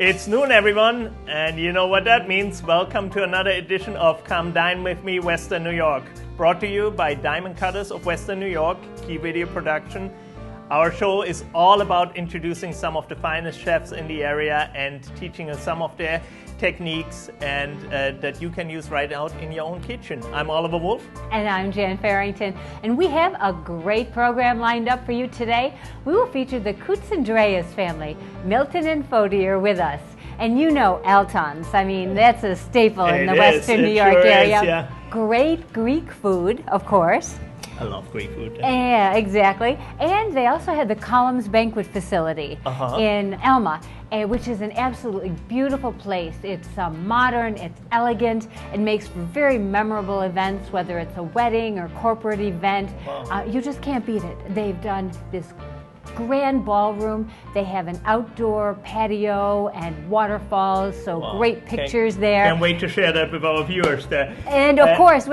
It's noon, everyone, and you know what that means. Welcome to another edition of Come Dine With Me, Western New York. Brought to you by Diamond Cutters of Western New York, Key Video Production. Our show is all about introducing some of the finest chefs in the area and teaching us some of their techniques and that you can use right out in your own kitchen. I'm Oliver Wolf. And I'm Jan Farrington. And we have a great program lined up for you today. We will feature the Koutsandreas family. Milton and Fodi are with us. And you know Altons. I mean, that's a staple in the Western New York area. Yeah. Great Greek food, of course. I love Greek food. Yeah, exactly. And they also had the Columns Banquet Facility in Elma, which is an absolutely beautiful place. It's modern, it's elegant, it makes for very memorable events, whether it's a wedding or corporate event. Wow. You just can't beat it. They've done this grand ballroom. They have an outdoor patio and waterfalls, so wow. Great pictures there. Can't wait to share that with our viewers there. And of course,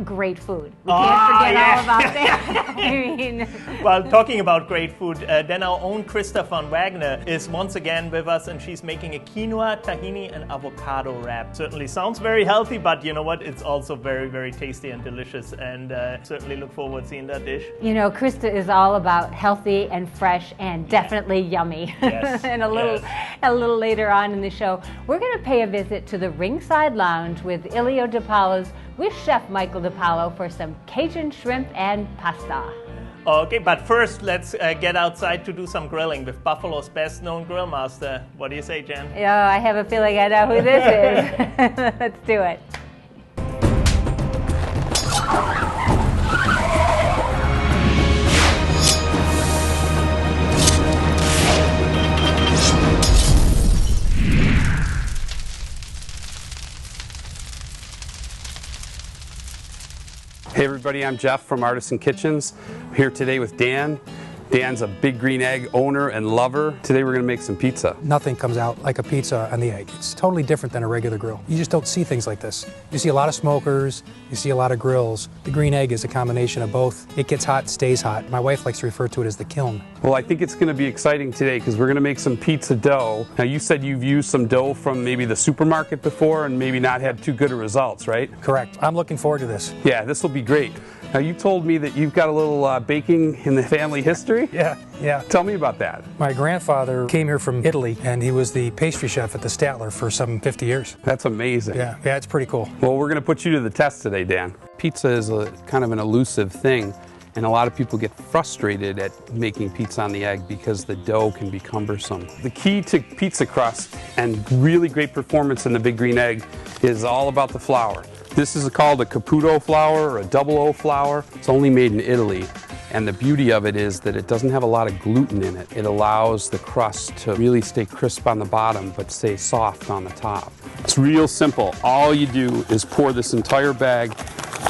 great food. We can't forget all about that. I mean, well, talking about great food, then our own Krista von Wagner is once again with us, and she's making a quinoa, tahini, and avocado wrap. Certainly sounds very healthy, but you know what? It's also very, very tasty and delicious, and certainly look forward to seeing that dish. You know, Krista is all about healthy and fresh and definitely yummy. Yes. And a little later on in the show, we're going to pay a visit to the Ringside Lounge with Ilio DiPaolo's with Chef Michael DiPaolo for some Cajun shrimp and pasta. Okay, but first let's get outside to do some grilling with Buffalo's best known grill master. What do you say, Jen? Yeah, I have a feeling I know who this is. Let's do it. Hey everybody, I'm Jeff from Artisan Kitchens. I'm here today with Dan. Dan's a Big Green Egg owner and lover. Today we're going to make some pizza. Nothing comes out like a pizza on the egg. It's totally different than a regular grill. You just don't see things like this. You see a lot of smokers, you see a lot of grills. The green egg is a combination of both. It gets hot, stays hot. My wife likes to refer to it as the kiln. Well, I think it's going to be exciting today because we're going to make some pizza dough. Now you said you've used some dough from maybe the supermarket before and maybe not had too good of results, right? Correct. I'm looking forward to this. Yeah, this will be great. Now you told me that you've got a little baking in the family history? Yeah. Tell me about that. My grandfather came here from Italy and he was the pastry chef at the Statler for some 50 years. That's amazing. Yeah, it's pretty cool. Well, we're going to put you to the test today, Dan. Pizza is a kind of an elusive thing, and a lot of people get frustrated at making pizza on the egg because the dough can be cumbersome. The key to pizza crust and really great performance in the Big Green Egg is all about the flour. This is called a Caputo flour or a double O flour. It's only made in Italy. And the beauty of it is that it doesn't have a lot of gluten in it. It allows the crust to really stay crisp on the bottom but stay soft on the top. It's real simple. All you do is pour this entire bag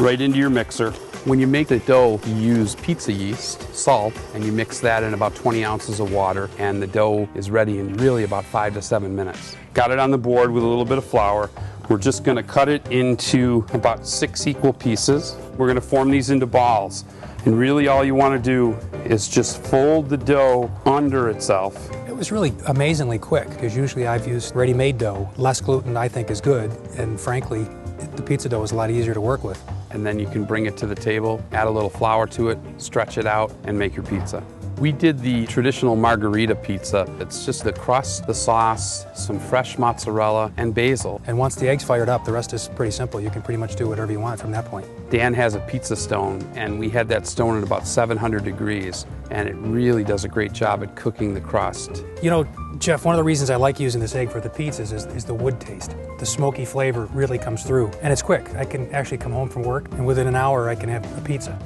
right into your mixer. When you make the dough, you use pizza yeast, salt, and you mix that in about 20 ounces of water, and the dough is ready in really about 5 to 7 minutes. Got it on the board with a little bit of flour. We're just going to cut it into about 6 equal pieces. We're going to form these into balls. And really all you want to do is just fold the dough under itself. It was really amazingly quick because usually I've used ready-made dough. Less gluten I think is good, and frankly the pizza dough is a lot easier to work with. And then you can bring it to the table, add a little flour to it, stretch it out, and make your pizza. We did the traditional margherita pizza. It's just the crust, the sauce, some fresh mozzarella, and basil. And once the egg's fired up, the rest is pretty simple. You can pretty much do whatever you want from that point. Dan has a pizza stone, and we had that stone at about 700 degrees, and it really does a great job at cooking the crust. You know, Jeff, one of the reasons I like using this egg for the pizzas is the wood taste. The smoky flavor really comes through, and it's quick. I can actually come home from work, and within an hour I can have a pizza.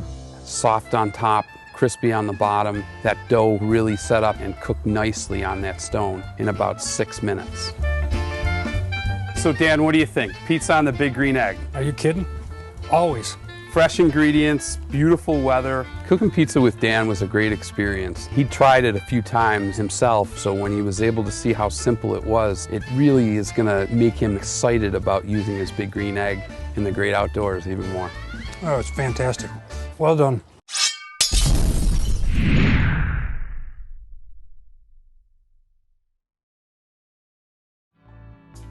Soft on top, crispy on the bottom. That dough really set up and cooked nicely on that stone in about 6 minutes. So Dan, what do you think? Pizza on the Big Green Egg? Are you kidding? Always. Fresh ingredients, beautiful weather. Cooking pizza with Dan was a great experience. He tried it a few times himself, so when he was able to see how simple it was, it really is going to make him excited about using his Big Green Egg in the great outdoors even more. Oh, it's fantastic. Well done.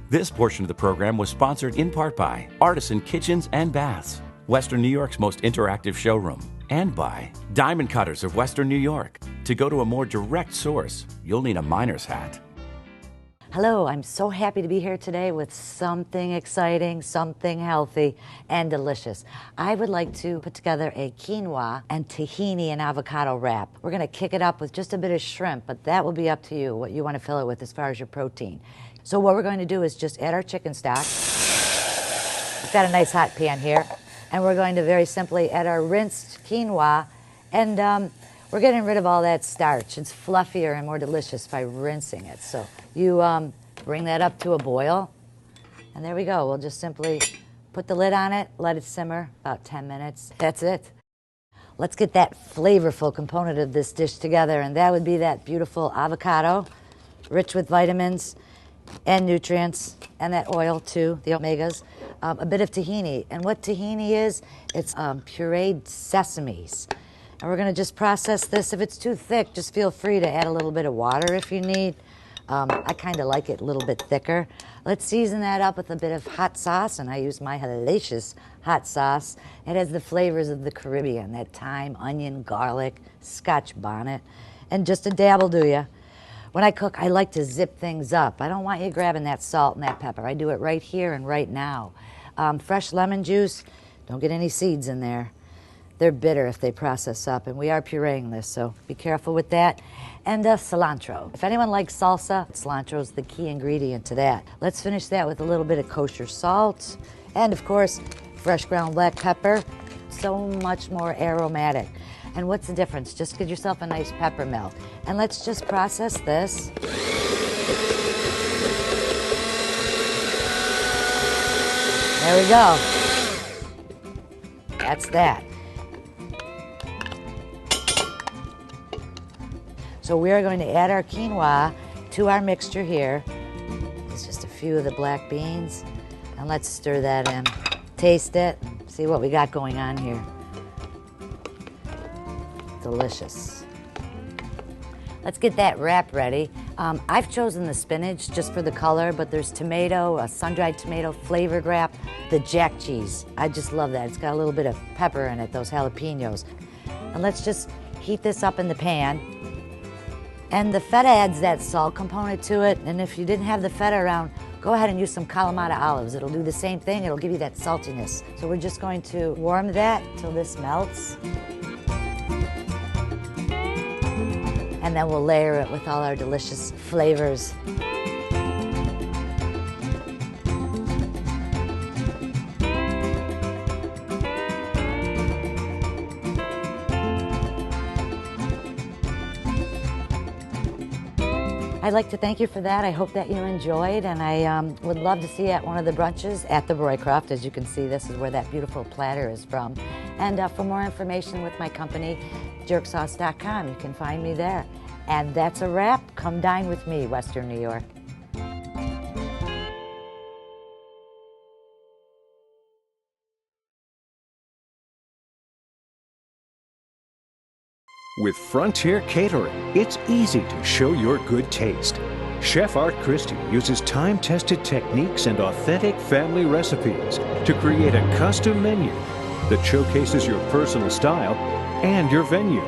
This portion of the program was sponsored in part by Artisan Kitchens and Baths, Western New York's most interactive showroom, and by Diamond Cutters of Western New York. To go to a more direct source, you'll need a miner's hat. Hello, I'm so happy to be here today with something exciting, something healthy and delicious. I would like to put together a quinoa and tahini and avocado wrap. We're going to kick it up with just a bit of shrimp, but that will be up to you, what you want to fill it with as far as your protein. So what we're going to do is just add our chicken stock. I've got a nice hot pan here, and we're going to very simply add our rinsed quinoa, and we're getting rid of all that starch. It's fluffier and more delicious by rinsing it. So you bring that up to a boil, and there we go. We'll just simply put the lid on it, let it simmer about 10 minutes. That's it. Let's get that flavorful component of this dish together, and that would be that beautiful avocado, rich with vitamins and nutrients, and that oil too, the omegas. A bit of tahini, and what tahini is, it's pureed sesames. And we're going to just process this. If it's too thick, just feel free to add a little bit of water if you need. I kind of like it a little bit thicker. Let's season that up with a bit of hot sauce, and I use my hellacious hot sauce. It has the flavors of the Caribbean, that thyme, onion, garlic, Scotch bonnet, and just a dab will do ya. When I cook, I like to zip things up. I don't want you grabbing that salt and that pepper. I do it right here and right now. Fresh lemon juice, don't get any seeds in there. They're bitter if they process up, and we are pureeing this, so be careful with that. And cilantro. If anyone likes salsa, cilantro is the key ingredient to that. Let's finish that with a little bit of kosher salt, and of course, fresh ground black pepper. So much more aromatic. And what's the difference? Just get yourself a nice pepper melt. And let's just process this. There we go. That's that. So we are going to add our quinoa to our mixture here. It's just a few of the black beans. And let's stir that in. Taste it. See what we got going on here. Delicious. Let's get that wrap ready. I've chosen the spinach just for the color, but there's tomato, a sun-dried tomato flavored wrap, the jack cheese. I just love that. It's got a little bit of pepper in it, those jalapenos. And let's just heat this up in the pan. And the feta adds that salt component to it, and if you didn't have the feta around, go ahead and use some Kalamata olives. It'll do the same thing. It'll give you that saltiness. So we're just going to warm that till this melts. And then we'll layer it with all our delicious flavors. I'd like to thank you for that. I hope that you enjoyed, and I would love to see you at one of the brunches at the Roycroft. As you can see, this is where that beautiful platter is from. And for more information with my company, jerksauce.com, you can find me there. And that's a wrap. Come dine with me, Western New York. With Frontier Catering, it's easy to show your good taste. Chef Art Christie uses time-tested techniques and authentic family recipes to create a custom menu that showcases your personal style and your venue.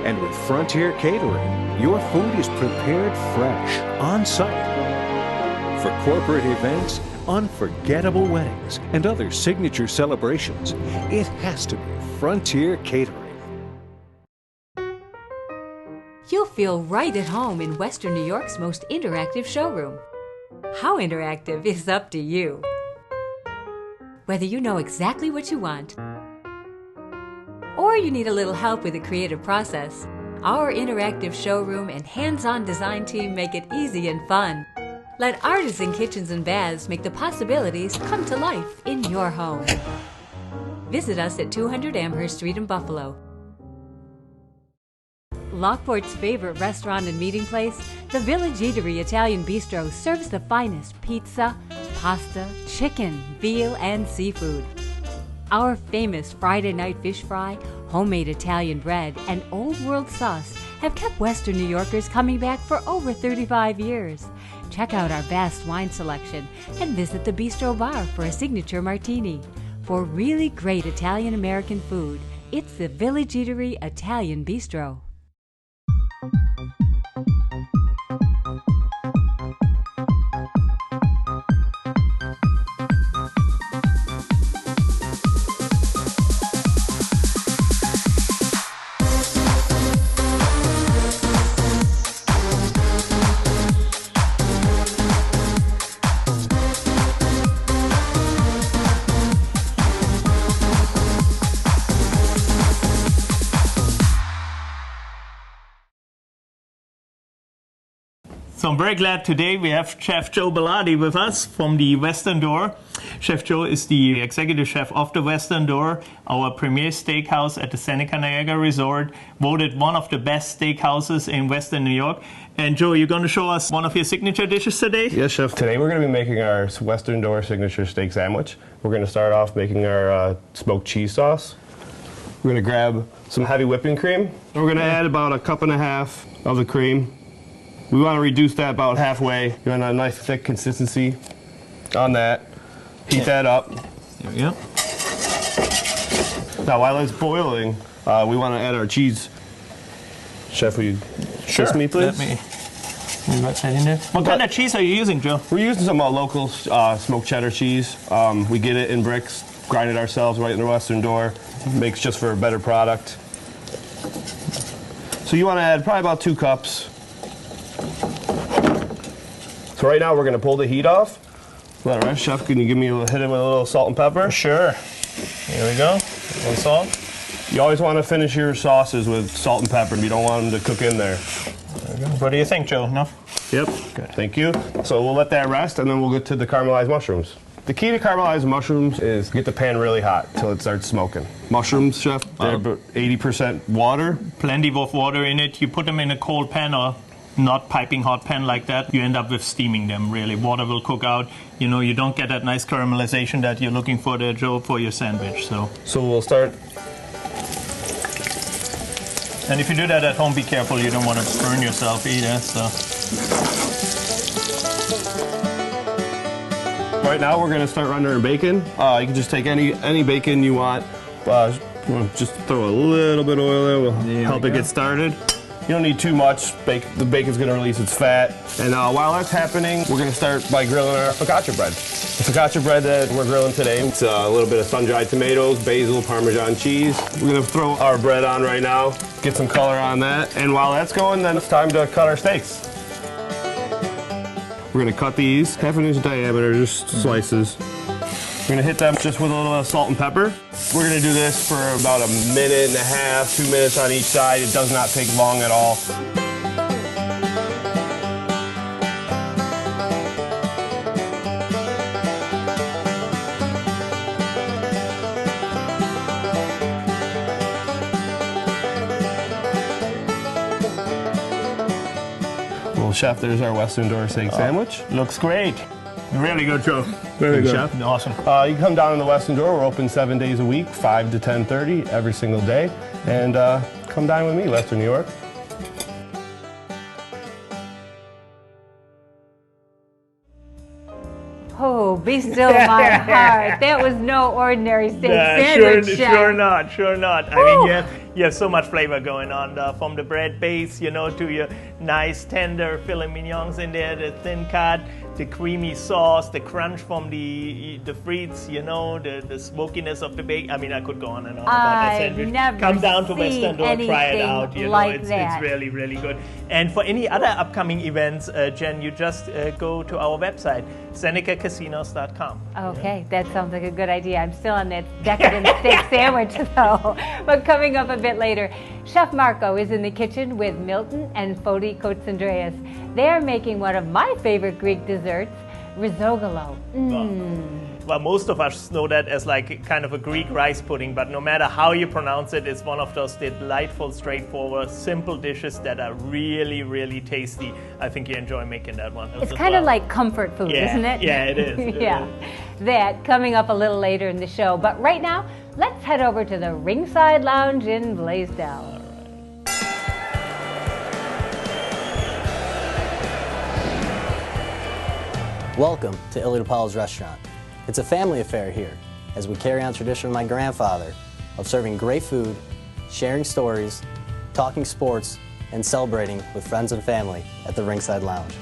And with Frontier Catering, your food is prepared fresh, on-site. For corporate events, unforgettable weddings, and other signature celebrations, it has to be Frontier Catering. You'll feel right at home in Western New York's most interactive showroom. How interactive is up to you. Whether you know exactly what you want, or you need a little help with the creative process, our interactive showroom and hands-on design team make it easy and fun. Let Artisan Kitchens and Baths make the possibilities come to life in your home. Visit us at 200 Amherst Street in Buffalo. Lockport's favorite restaurant and meeting place, the Village Eatery Italian Bistro serves the finest pizza, pasta, chicken, veal, and seafood. Our famous Friday night fish fry, homemade Italian bread, and old world sauce have kept Western New Yorkers coming back for over 35 years. Check out our vast wine selection and visit the Bistro Bar for a signature martini. For really great Italian-American food, it's the Village Eatery Italian Bistro. So I'm very glad today we have Chef Joe Bellotti with us from the Western Door. Chef Joe is the executive chef of the Western Door, our premier steakhouse at the Seneca Niagara Resort, voted one of the best steakhouses in Western New York. And Joe, you're going to show us one of your signature dishes today? Yes, Chef. Today we're going to be making our Western Door signature steak sandwich. We're going to start off making our smoked cheese sauce. We're going to grab some heavy whipping cream. We're going to add about 1.5 cups of the cream. We want to reduce that about halfway. You want a nice thick consistency on that. Heat that up. There we go. Now while it's boiling, we want to add our cheese. Chef, will you assist me, please? Let me write that in there. What kind of cheese are you using, Joe? We're using some local smoked cheddar cheese. We get it in bricks, grind it ourselves right in the Western Door. Makes just for a better product. So you want to add probably about 2 cups. So right now we're going to pull the heat off. All right, Chef, can you give me hit it with a little salt and pepper? Sure. Here we go. A little salt. You always want to finish your sauces with salt and pepper. You don't want them to cook in there. There we go. What do you think, Joe? Enough? Yep. Good. Thank you. So we'll let that rest, and then we'll get to the caramelized mushrooms. The key to caramelized mushrooms is get the pan really hot until it starts smoking. Mushrooms, Chef, they're about 80% water. Plenty of water in it. You put them in a cold pan or not piping hot pan like that, you end up with steaming them, really. Water will cook out. You know, you don't get that nice caramelization that you're looking for there, Joe, for your sandwich. So we'll start. And if you do that at home, be careful. You don't want to burn yourself either. So right now we're going to start rendering bacon. You can just take any bacon you want. Just throw a little bit of oil in. We'll help it get started. You don't need too much. The bacon's going to release its fat. And while that's happening, we're going to start by grilling our focaccia bread. The focaccia bread that we're grilling today, it's a little bit of sun-dried tomatoes, basil, Parmesan cheese. We're going to throw our bread on right now, get some color on that. And while that's going, then it's time to cut our steaks. We're going to cut these 1/2 inch diameter, just slices. We're going to hit them just with a little salt and pepper. We're going to do this for about 1.5 minutes, 2 minutes on each side. It does not take long at all. Well, Chef, there's our Western Door steak sandwich. Looks great. Really good, Joe. Very good, Chef. Awesome. You can come down in the Western Door. We're open 7 days a week, 5 to 10:30 every single day. And come dine with me, Western New York. Oh, be still my heart. That was no ordinary steak sandwich, Chef. Sure not, sure not. I mean, you have so much flavor going on, from the bread base, you know, to your nice tender filet mignons in there, the thin cut, the creamy sauce, the crunch from the frites, you know, the smokiness of the bacon. I mean, I could go on and on about that sandwich. Never Come down to seen Western Door, try it out. You like know, it's that. really, really good. And for any other upcoming events, Jen, you just go to our website, SenecaCasinos.com. Okay, that sounds like a good idea. I'm still on that decadent steak sandwich, though. But coming up a bit later, Chef Marco is in the kitchen with Milton and Fodi Kotsandreas. They're making one of my favorite Greek desserts, risogalo. Well, most of us know that as like kind of a Greek rice pudding, but no matter how you pronounce it, it's one of those delightful, straightforward, simple dishes that are really, really tasty. I think you enjoy making that one. It's kind of like comfort food, isn't it? Yeah, it is. Yeah, that coming up a little later in the show. But right now, let's head over to the Ringside Lounge in Blaisdell. Welcome to Illy DePaulo's restaurant. It's a family affair here as we carry on tradition of my grandfather of serving great food, sharing stories, talking sports, and celebrating with friends and family at the Ringside Lounge.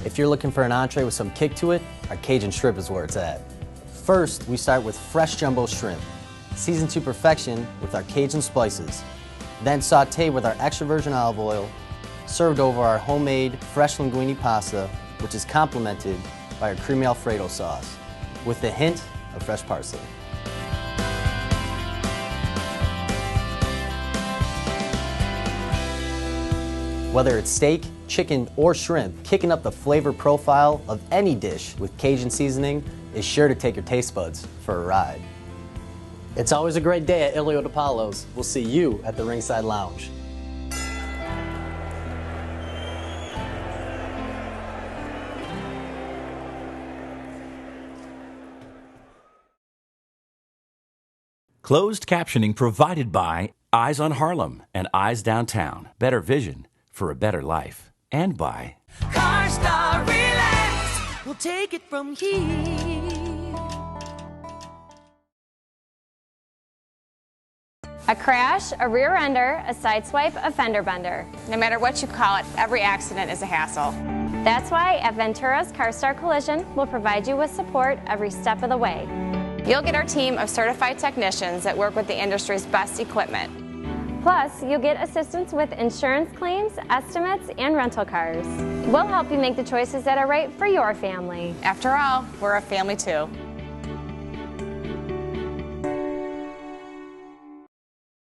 If you're looking for an entree with some kick to it, our Cajun shrimp is where it's at. First, we start with fresh jumbo shrimp, seasoned to perfection with our Cajun spices, then sauteed with our extra virgin olive oil, served over our homemade fresh linguine pasta, which is complemented by our creamy Alfredo sauce, with a hint of fresh parsley. Whether it's steak, chicken, or shrimp, kicking up the flavor profile of any dish with Cajun seasoning is sure to take your taste buds for a ride. It's always a great day at Illy DePaulo's. We'll see you at the Ringside Lounge. Closed captioning provided by Eyes on Harlem and Eyes Downtown. Better vision for a better life. And by CarStar Relax, we'll take it from here. A crash, a rear ender, a sideswipe, a fender bender. No matter what you call it, every accident is a hassle. That's why at Ventura's CarStar Collision, we'll provide you with support every step of the way. You'll get our team of certified technicians that work with the industry's best equipment. Plus, you'll get assistance with insurance claims, estimates, and rental cars. We'll help you make the choices that are right for your family. After all, we're a family too.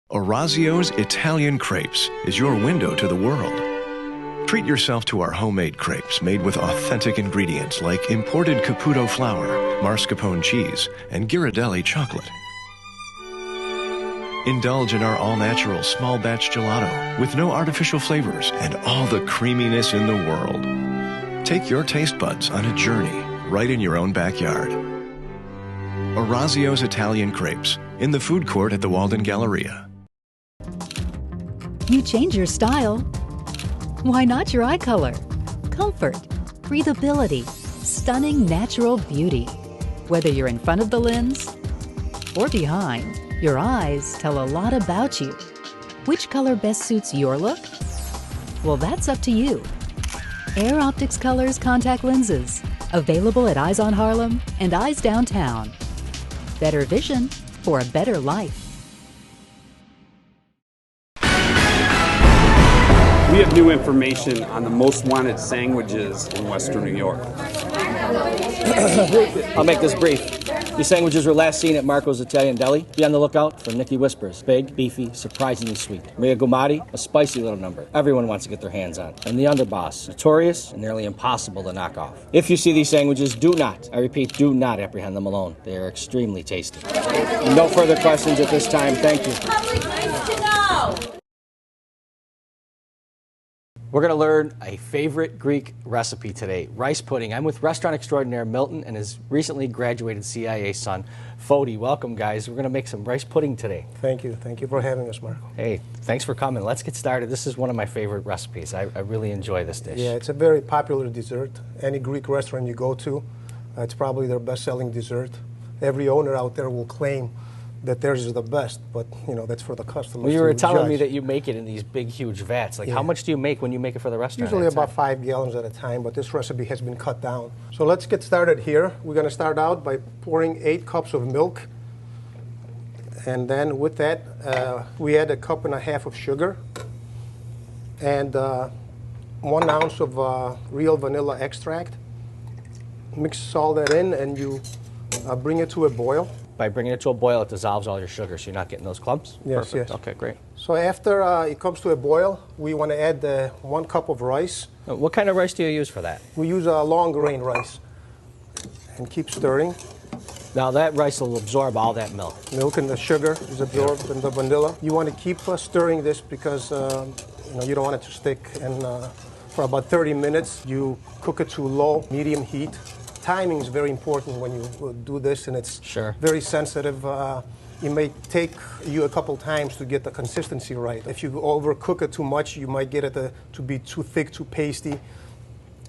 Orazio's Italian Crepes is your window to the world. Treat yourself to our homemade crepes made with authentic ingredients like imported Caputo flour, mascarpone cheese, and Ghirardelli chocolate. Indulge in our all-natural small batch gelato with no artificial flavors and all the creaminess in the world. Take your taste buds on a journey right in your own backyard. Orazio's Italian Crepes in the food court at the Walden Galleria. You change your style. Why not your eye color? Comfort, breathability, stunning natural beauty. Whether you're in front of the lens or behind, your eyes tell a lot about you. Which color best suits your look? Well, that's up to you. Air Optics Colors contact lenses. Available at Eyes on Harlem and Eyes Downtown. Better vision for a better life. We have new information on the most wanted sandwiches in Western New York. I'll make this brief. These sandwiches were last seen at Marco's Italian Deli. Be on the lookout for Nikki Whispers. Big, beefy, surprisingly sweet. Maria Gumati, a spicy little number. Everyone wants to get their hands on. And the Underboss, notorious and nearly impossible to knock off. If you see these sandwiches, do not, I repeat, do not apprehend them alone. They are extremely tasty. And no further questions at this time. Thank you. Public needs to know. We're going to learn a favorite Greek recipe today, rice pudding. I'm with restaurant extraordinaire Milton and his recently graduated CIA son, Fody. Welcome, guys. We're going to make some rice pudding today. Thank you. Thank you for having us, Marco. Hey, thanks for coming. Let's get started. This is one of my favorite recipes. I really enjoy this dish. Yeah, it's a very popular dessert. Any Greek restaurant you go to, it's probably their best-selling dessert. Every owner out there will claim that theirs is the best, but you know that's for the customers. Well, you were to telling judge. me that you make it in these big, huge vats. Like, Yeah. how much do you make when you make it for the restaurant? Usually at a about time? 5 gallons at a time, but this recipe has been cut down. So let's get started here. We're going to start out by pouring 8 cups of milk, and then with that, we add 1.5 cups of sugar and 1 ounce of real vanilla extract. Mix all that in, and you bring it to a boil. By bringing it to a boil, it dissolves all your sugar, so you're not getting those clumps? Yes, Perfect. yes. Okay, great. So after it comes to a boil, we want to add 1 cup of rice. What kind of rice do you use for that? We use long grain rice. And keep stirring. Now that rice will absorb all that milk. Milk and the sugar is absorbed in the vanilla. You want to keep stirring this because you don't want it to stick. And for about 30 minutes, you cook it to low, medium heat. timing is very important when you do this, and it's Sure. very sensitive. It may take you a couple times to get the consistency right. If you overcook it too much, you might get it to be too thick, too pasty.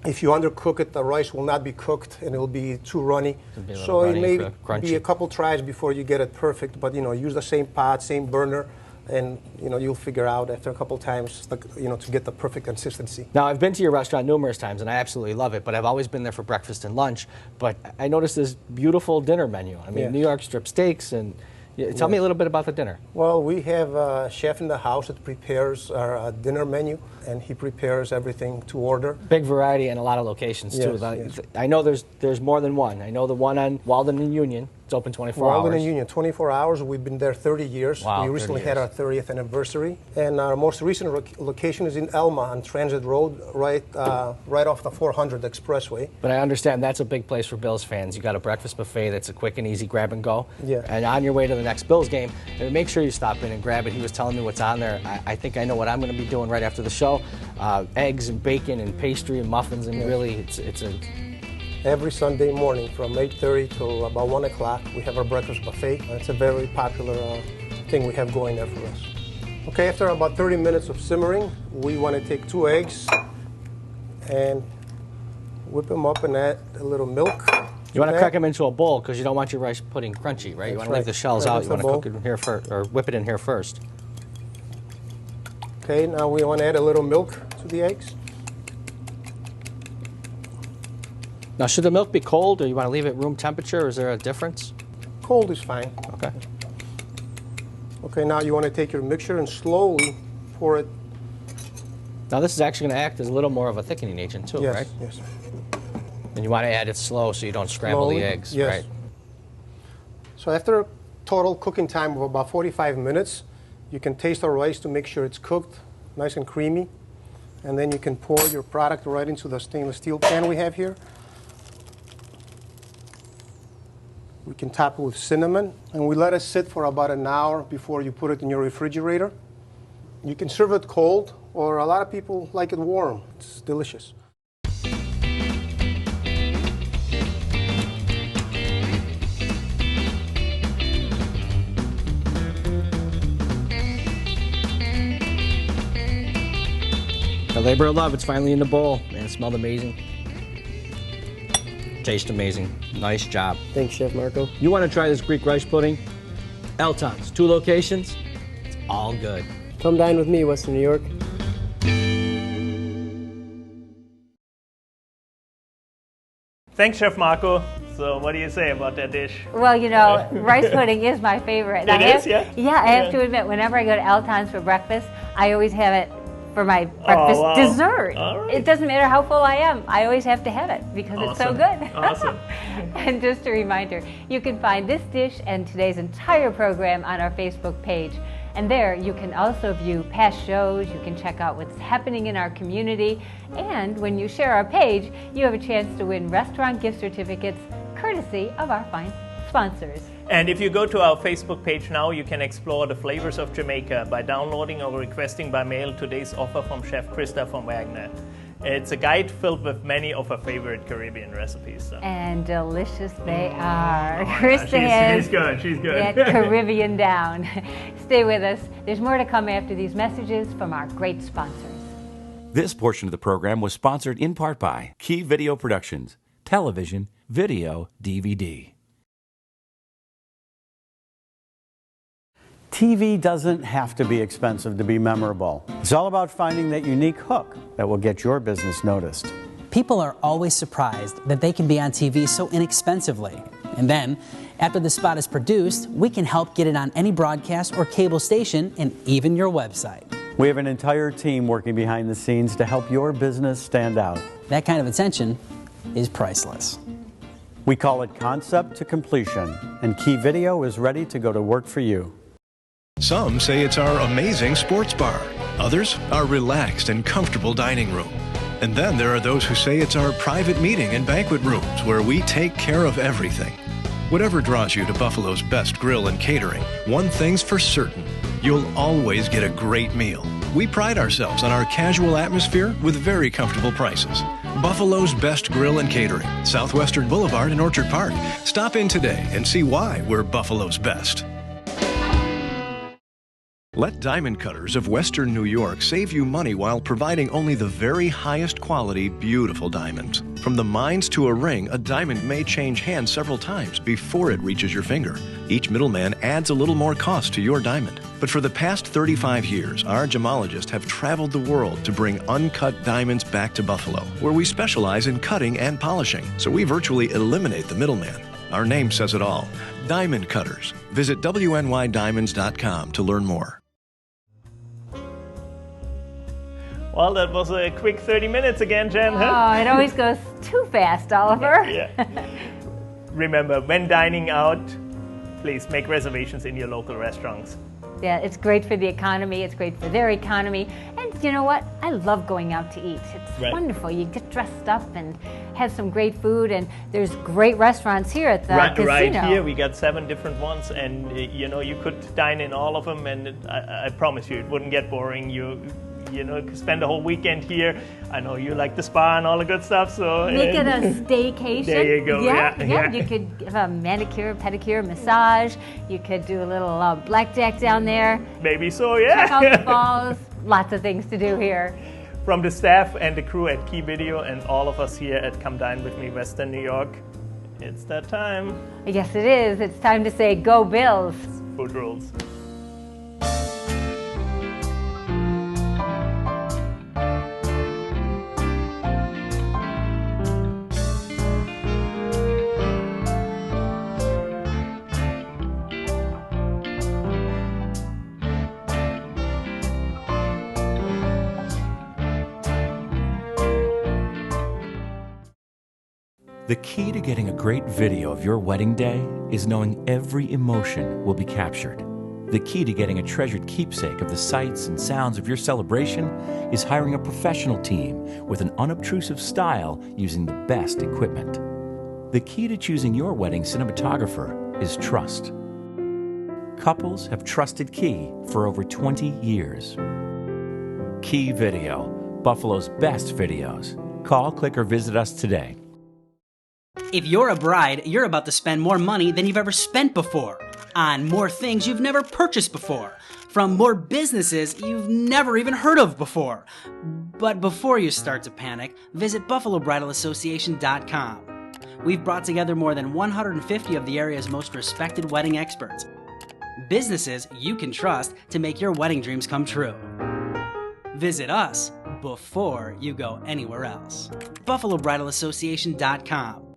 If you undercook it, the rice will not be cooked and it'll be too runny. So it may be a couple tries before you get it perfect, but use the same pot, same burner, and you'll figure out after a couple times to get the perfect consistency. Now, I've been to your restaurant numerous times and I absolutely love it, but I've always been there for breakfast and lunch. But I noticed this beautiful dinner menu. I mean, Yes. New York strip steaks, and tell me a little bit about the dinner. Well, we have a chef in the house that prepares our dinner menu, and he prepares everything to order. Big variety and a lot of locations too. Yes. I know there's more than one. I know the one on Walden and Union. It's open 24 hours. Walden and Union, 24 hours. We've been there 30 years. Wow, we recently 30 had our 30th anniversary. And our most recent location is in Elma on Transit Road, right off the 400 Expressway. But I understand that's a big place for Bills fans. You got a breakfast buffet that's a quick and easy grab and go. Yeah. And on your way to the next Bills game, make sure you stop in and grab it. He was telling me what's on there. I think I know what I'm going to be doing right after the show. Eggs and bacon and pastry and muffins, and really it's a... Every Sunday morning from 8:30 till about 1 o'clock, we have our breakfast buffet. It's a very popular thing we have going there for us. Okay, after about 30 minutes of simmering, we want to take 2 eggs and whip them up and add a little milk. You want to crack them into a bowl because you don't want your rice pudding crunchy, right? You want to leave the shells out. You want to cook it in here first, or whip it in here first. Okay, now we want to add a little milk to the eggs. Now, should the milk be cold, or you want to leave it room temperature, or is there a difference? Cold is fine. Okay. Okay, now you want to take your mixture and slowly pour it. Now, this is actually going to act as a little more of a thickening agent, too, Yes, right? yes. And you want to add it slow so you don't scramble the eggs, yes. right? So after a total cooking time of about 45 minutes, you can taste the rice to make sure it's cooked, nice and creamy. And then you can pour your product right into the stainless steel pan we have here. We can top it with cinnamon, and we let it sit for about an hour before you put it in your refrigerator. You can serve it cold, or a lot of people like it warm. It's delicious. The labor of love, it's finally in the bowl. Man, it smelled amazing. Tastes amazing. Nice job. Thanks, Chef Marco. You want to try this Greek rice pudding? Elton's, 2 locations. It's all good. Come dine with me, Western New York. Thanks, Chef Marco. So what do you say about that dish? Well, rice pudding is my favorite. It is, yeah? Yeah, I have to admit, whenever I go to Elton's for breakfast, I always have it for my breakfast dessert. All right. It doesn't matter how full I am, I always have to have it because it's so good. Awesome. And just a reminder, you can find this dish and today's entire program on our Facebook page. And there you can also view past shows, you can check out what's happening in our community, and when you share our page, you have a chance to win restaurant gift certificates courtesy of our fine sponsors. And if you go to our Facebook page now, you can explore the flavors of Jamaica by downloading or requesting by mail today's offer from Chef Krista from Wagner. It's a guide filled with many of her favorite Caribbean recipes. So. And delicious they are. Oh Krista has she's good. She's good. that Caribbean down. Stay with us. There's more to come after these messages from our great sponsors. This portion of the program was sponsored in part by Key Video Productions, television, video, DVD. TV doesn't have to be expensive to be memorable. It's all about finding that unique hook that will get your business noticed. People are always surprised that they can be on TV so inexpensively. And then, after the spot is produced, we can help get it on any broadcast or cable station and even your website. We have an entire team working behind the scenes to help your business stand out. That kind of attention is priceless. We call it concept to completion, and Key Video is ready to go to work for you. Some say it's our amazing sports bar. Others, our relaxed and comfortable dining room. And then there are those who say it's our private meeting and banquet rooms where we take care of everything. Whatever draws you to Buffalo's best grill and catering, one thing's for certain, you'll always get a great meal. We pride ourselves on our casual atmosphere with very comfortable prices. Buffalo's best grill and catering, Southwestern Boulevard in Orchard Park. Stop in today and see why we're Buffalo's best. Let Diamond Cutters of Western New York save you money while providing only the very highest quality, beautiful diamonds. From the mines to a ring, a diamond may change hands several times before it reaches your finger. Each middleman adds a little more cost to your diamond. But for the past 35 years, our gemologists have traveled the world to bring uncut diamonds back to Buffalo, where we specialize in cutting and polishing, so we virtually eliminate the middleman. Our name says it all. Diamond Cutters. Visit WNYDiamonds.com to learn more. Well, that was a quick 30 minutes again, Jen. Oh, it always goes too fast, Oliver. Yeah. Remember, when dining out, please make reservations in your local restaurants. Yeah, it's great for the economy. It's great for their economy. And you know what? I love going out to eat. It's wonderful. You get dressed up and have some great food. And there's great restaurants here at the casino. Right here, we got 7 different ones. And, you know, you could dine in all of them. And I promise you, it wouldn't get boring. You know, spend a whole weekend here. I know you like the spa and all the good stuff, so... Make it a staycation. There you go, yeah. You could have a manicure, pedicure, massage. You could do a little blackjack down there. Maybe so, yeah. Check out the falls. Lots of things to do here. From the staff and the crew at Key Video and all of us here at Come Dine With Me, Western New York, it's that time. Yes, it is. It's time to say, go Bills. Food rules. The key to getting a great video of your wedding day is knowing every emotion will be captured. The key to getting a treasured keepsake of the sights and sounds of your celebration is hiring a professional team with an unobtrusive style using the best equipment. The key to choosing your wedding cinematographer is trust. Couples have trusted Key for over 20 years. Key Video, Buffalo's best videos. Call, click, or visit us today. If you're a bride, you're about to spend more money than you've ever spent before, on more things you've never purchased before, from more businesses you've never even heard of before. But before you start to panic, visit BuffaloBridalAssociation.com. We've brought together more than 150 of the area's most respected wedding experts. Businesses you can trust to make your wedding dreams come true. Visit us before you go anywhere else. BuffaloBridalAssociation.com.